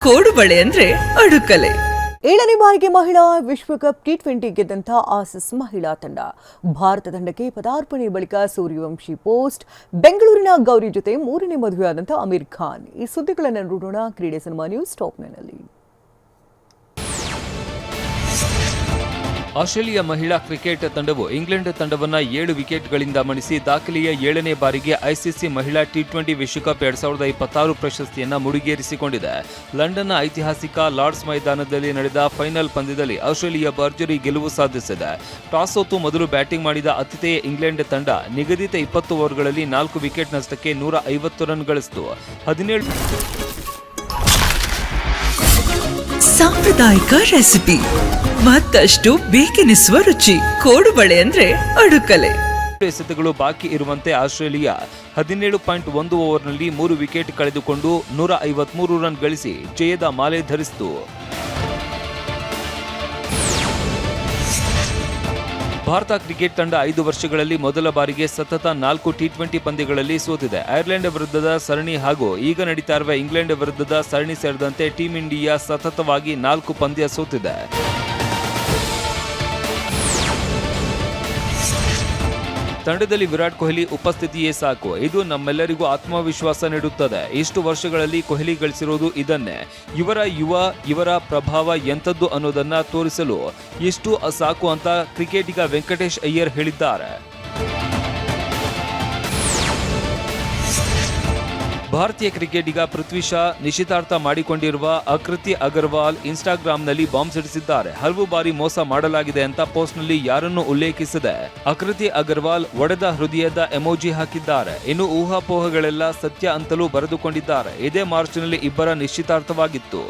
ಕೋಡುಬಳೆ ಅಂದ್ರೆ ಅಡುಕಲೆ. 7ನೇ ಬಾರಿಗೆ ಮಹಿಳಾ ವಿಶ್ವಕಪ್ ಟಿ20 ಗೆದ್ದಂಥ ಆಸೀಸ್ ಮಹಿಳಾ ತಂಡ ಭಾರತ ತಂಡಕ್ಕೆ ಪದಾರ್ಪಣೆ ಬಳಿಕ ಸೂರ್ಯವಂಶಿ ಪೋಸ್ಟ್. ಬೆಂಗಳೂರಿನ ಗೌರಿ ಜೊತೆ 3ನೇ ಮದುವೆಯಾದಂಥ ಅಮೀರ್ ಖಾನ್. ಈ ಸುದ್ದಿಗಳನ್ನು ನೋಡೋಣ ಕ್ರೀಡೆ ಸಿನಿಮಾ ನ್ಯೂಸ್ ಟಾಪ್ 9ನಲ್ಲಿ. ಆಸ್ಟ್ರೇಲಿಯಾ ಮಹಿಳಾ ಕ್ರಿಕೆಟ್ ತಂಡವು ಇಂಗ್ಲೆಂಡ್ ತಂಡವನ್ನು 7 ವಿಕೆಟ್ಗಳಿಂದ ಮಣಿಸಿ ದಾಖಲೆಯ 7ನೇ ಬಾರಿಗೆ ಐಸಿಸಿ ಮಹಿಳಾ ಟಿ20 ವಿಶ್ವಕಪ್ 2026 ಪ್ರಶಸ್ತಿಯನ್ನು ಮುಡಿಗೇರಿಸಿಕೊಂಡಿದೆ. ಲಂಡನ್ನ ಐತಿಹಾಸಿಕ ಲಾರ್ಡ್ಸ್ ಮೈದಾನದಲ್ಲಿ ನಡೆದ ಫೈನಲ್ ಪಂದ್ಯದಲ್ಲಿ ಆಸ್ಟ್ರೇಲಿಯಾ ಭರ್ಜರಿ ಗೆಲುವು ಸಾಧಿಸಿದೆ. ಟಾಸ್ ಸೋತು ಮೊದಲು ಬ್ಯಾಟಿಂಗ್ ಮಾಡಿದ ಆತಿಥೇಯ ಇಂಗ್ಲೆಂಡ್ ತಂಡ ನಿಗದಿತ 20 ಓವರ್ಗಳಲ್ಲಿ 4 ವಿಕೆಟ್ ನಷ್ಟಕ್ಕೆ 150 ರನ್ ಗಳಿಸಿತು. 17 ಸಾಂಪ್ರದಾಯಿಕ ರೆಸಿಪಿ, ಮತ್ತಷ್ಟು ಬೇಕೆನಿಸುವ ರುಚಿ. ಕೋಡುಬಳೆ ಅಂದ್ರೆ ಅಡುಕಲೆ. ಎಸೆತಗಳು ಬಾಕಿ ಇರುವಂತೆ ಆಸ್ಟ್ರೇಲಿಯಾ 17.1 ಓವರ್ನಲ್ಲಿ 3 ವಿಕೆಟ್ ಕಳೆದುಕೊಂಡು 153 ರನ್ ಗಳಿಸಿ ಜಯದ ಮಾಲೆ ಧರಿಸಿತು. ಭಾರತ ಕ್ರಿಕೆಟ್ ತಂಡ 5 ವರ್ಷಗಳಲ್ಲಿ ಮೊದಲ ಬಾರಿಗೆ ಸತತ 4 ಟಿ20 ಪಂದ್ಯಗಳಲ್ಲಿ ಸೋತಿದೆ. ಐರ್ಲೆಂಡ್ ವಿರುದ್ಧದ ಸರಣಿ ಹಾಗೂ ಈಗ ನಡೀತಾ ಇರುವ ಇಂಗ್ಲೆಂಡ್ ವಿರುದ್ಧದ ಸರಣಿ ಸೇರಿದಂತೆ ಟೀಂ ಇಂಡಿಯಾ ಸತತವಾಗಿ 4 ಪಂದ್ಯ ಸೋತಿದೆ. ತಂಡದಲ್ಲಿ ವಿರಾಟ್ ಕೊಹ್ಲಿ ಉಪಸ್ಥಿತಿಯೇ ಸಾಕು. ಇದು ನಮ್ಮೆಲ್ಲರಿಗೂ ಆತ್ಮವಿಶ್ವಾಸ ನೀಡುತ್ತದೆ. ಇಷ್ಟು ವರ್ಷಗಳಲ್ಲಿ ಕೊಹ್ಲಿ ಗಳಿಸಿರೋದು ಇದನ್ನೇ. ಇವರ ಪ್ರಭಾವ ಎಂಥದ್ದು ಅನ್ನೋದನ್ನ ತೋರಿಸಲು ಎಷ್ಟು ಸಾಕು ಅಂತ ಕ್ರಿಕೆಟಿಗ ವೆಂಕಟೇಶ್ ಅಯ್ಯರ್ ಹೇಳಿದ್ದಾರೆ. ಭಾರತೀಯ ಕ್ರಿಕೆಟಿಗ ಪೃಥ್ವಿ ಶಾ ನಿಶ್ಚಿತಾರ್ಥ ಮಾಡಿಕೊಂಡಿರುವ ಆಕೃತಿ ಅಗರ್ವಾಲ್ ಇನ್ಸ್ಟಾಗ್ರಾಂನಲ್ಲಿ ಬಾಂಬ್ ಸಿಡಿಸಿದ್ದಾರೆ. ಹಲವು ಬಾರಿ ಮೋಸ ಮಾಡಲಾಗಿದೆ ಅಂತ ಪೋಸ್ಟ್ನಲ್ಲಿ ಯಾರನ್ನೂ ಉಲ್ಲೇಖಿಸದೆ ಆಕೃತಿ ಅಗರ್ವಾಲ್ ಒಡೆದ ಹೃದಯದ ಎಮೋಜಿ ಹಾಕಿದ್ದಾರೆ. ಇನ್ನು ಊಹಾಪೋಹಗಳೆಲ್ಲ ಸತ್ಯ ಅಂತಲೂ ಬರೆದುಕೊಂಡಿದ್ದಾರೆ. ಇದೇ ಮಾರ್ಚ್ನಲ್ಲಿ ಇಬ್ಬರ ನಿಶ್ಚಿತಾರ್ಥವಾಗಿತ್ತು.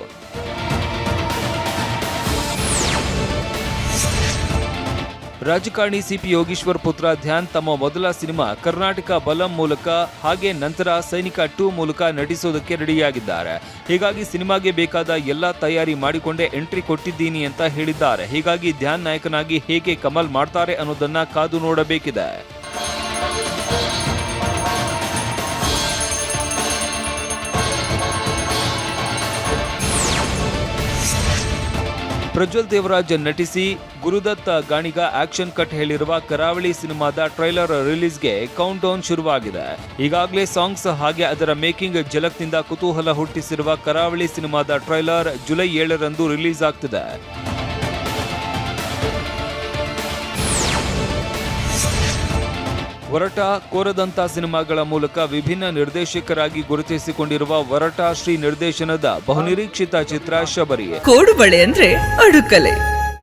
ರಾಜಕಾರಣಿ ಸಿಪಿ ಯೋಗೀಶ್ವರ್ ಪುತ್ರ ಧ್ಯಾನ್ ತಮ್ಮ ಮೊದಲ ಸಿನಿಮಾ ಕರ್ನಾಟಕ ಬಲಂ ಮೂಲಕ ಹಾಗೆ ನಂತರ ಸೈನಿಕ 2 ಮೂಲಕ ನಟಿಸೋದಕ್ಕೆ ರೆಡಿಯಾಗಿದ್ದಾರೆ. ಹೀಗಾಗಿ ಸಿನಿಮಾಗೆ ಬೇಕಾದ ಎಲ್ಲ ತಯಾರಿ ಮಾಡಿಕೊಂಡೇ ಎಂಟ್ರಿ ಕೊಟ್ಟಿದ್ದೀನಿ ಅಂತ ಹೇಳಿದ್ದಾರೆ. ಹೀಗಾಗಿ ಧ್ಯಾನ್ ನಾಯಕನಾಗಿ ಹೇಗೆ ಕಮಲ್ ಮಾಡ್ತಾರೆ ಅನ್ನೋದನ್ನ ಕಾದು ನೋಡಬೇಕಿದೆ. ಪ್ರಜ್ವಲ್ ದೇವರಾಜ್ ನಟಿಸಿ ಗುರುದತ್ ಗಾಣಿಗ ಆಕ್ಷನ್ ಕಟ್ ಹೇಳಿರುವ ಕರಾವಳಿ ಸಿನಿಮಾದ ಟ್ರೈಲರ್ ರಿಲೀಸ್ಗೆ ಕೌಂಟ್ ಡೌನ್ ಶುರುವಾಗಿದೆ. ಈಗಾಗಲೇ ಸಾಂಗ್ಸ್ ಹಾಗೆ ಅದರ ಮೇಕಿಂಗ್ ಝಲಕ್ನಿಂದ ಕುತೂಹಲ ಹುಟ್ಟಿಸಿರುವ ಕರಾವಳಿ ಸಿನಿಮಾದ ಟ್ರೈಲರ್ ಜುಲೈ 7ರಂದು ರಿಲೀಸ್ ಆಗ್ತಿದೆ. ವರಟ ಕೋರದಂತ ಸಿನಿಮಾಗಳ ಮೂಲಕ ವಿಭಿನ್ನ ನಿರ್ದೇಶಕರಾಗಿ ಗುರುತಿಸಿಕೊಂಡಿರುವ ವರಟ ಶ್ರೀ ನಿರ್ದೇಶನದ ಬಹುನಿರೀಕ್ಷಿತ ಚಿತ್ರ ಶಬರಿ. ಕೋಡುಬಳೆ ಅಂದ್ರೆ ಅಡುಕಲೆ.